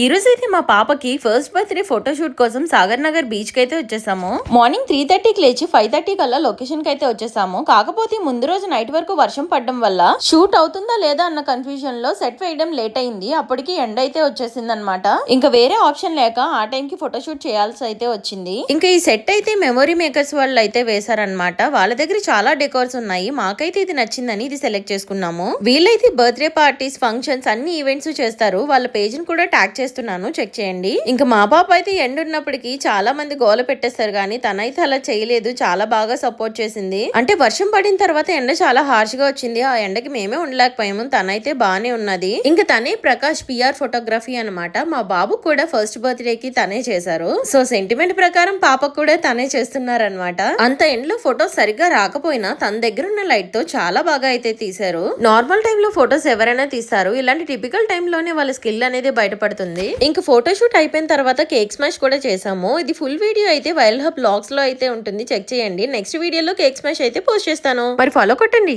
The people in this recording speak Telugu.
ఈ రోజు అయితే మా పాపకి ఫస్ట్ బర్త్డే ఫోటోషూట్ కోసం సాగర్ నగర్ బీచ్ కి అయితే వచ్చేసాము. మార్నింగ్ 3:30కి లేచి 5:30 కల్లా లొకేషన్ కి అయితే వచ్చేసాము. కాకపోతే ముందు రోజు నైట్ వరకు వర్షం పడడం వల్ల షూట్ అవుతుందా లేదా అన్న కన్ఫ్యూజన్ లో సెట్ వేయడం లేట్ అయింది. అప్పటికి ఎండ అయితే వచ్చేసింది అనమాట. ఇంకా వేరే ఆప్షన్ లేక ఆ టైం కి ఫోటోషూట్ చేయాల్సి అయితే వచ్చింది. ఇంకా ఈ సెట్ అయితే మెమొరీ మేకర్స్ వాళ్ళు అయితే వేశారనమాట. వాళ్ళ దగ్గర చాలా డెకోర్స్ ఉన్నాయి. మాకైతే ఇది నచ్చిందని ఇది సెలెక్ట్ చేసుకున్నాము. వీళ్ళైతే బర్త్డే పార్టీస్, ఫంక్షన్స్ అన్ని ఈవెంట్స్ చేస్తారు. వాళ్ళ పేజ్ ని కూడా ట్యాగ్ చేస్తున్నాను, చెక్ చేయండి. ఇంకా మా పాప అయితే ఎండ్ ఉన్నప్పటికీ చాలా మంది గోల పెట్టేస్తారు కానీ తనైతే అలా చేయలేదు. చాలా బాగా సపోర్ట్ చేసింది. అంటే వర్షం పడిన తర్వాత ఎండ చాలా హార్ష్ గా వచ్చింది. ఆ ఎండకి మేమే ఉండలేకపోయాము. తనైతే బానే ఉన్నది. ఇంకా తనే ప్రకాష్ పిఆర్ ఫోటోగ్రఫీ అనమాట. మా బాబు కూడా ఫస్ట్ బర్త్డే కి తనే చేశారు. సో సెంటిమెంట్ ప్రకారం పాపకు కూడా తనే చేస్తున్నారనమాట. అంత ఎండ్లో ఫొటోస్ సరిగ్గా రాకపోయినా తన దగ్గర ఉన్న లైట్ తో చాలా బాగా అయితే తీశారు. నార్మల్ టైమ్ లో ఫొటోస్ ఎవరైనా తీస్తారు. ఇలాంటి టిపికల్ టైమ్ లోనే వాళ్ళ స్కిల్ అనేది బయటపడుతుంది. ఇంకా ఫోటోషూట్ అయిపోయిన తర్వాత కేక్ స్మాష్ కూడా చేసాము. ఇది ఫుల్ వీడియో అయితే వైల్డ్ హబ్ బ్లాగ్స్ లో అయితే ఉంటుంది, చెక్ చేయండి. నెక్స్ట్ వీడియోలో కేక్ స్మాష్ అయితే పోస్ట్ చేస్తాను. మరి ఫాలో కొట్టండి.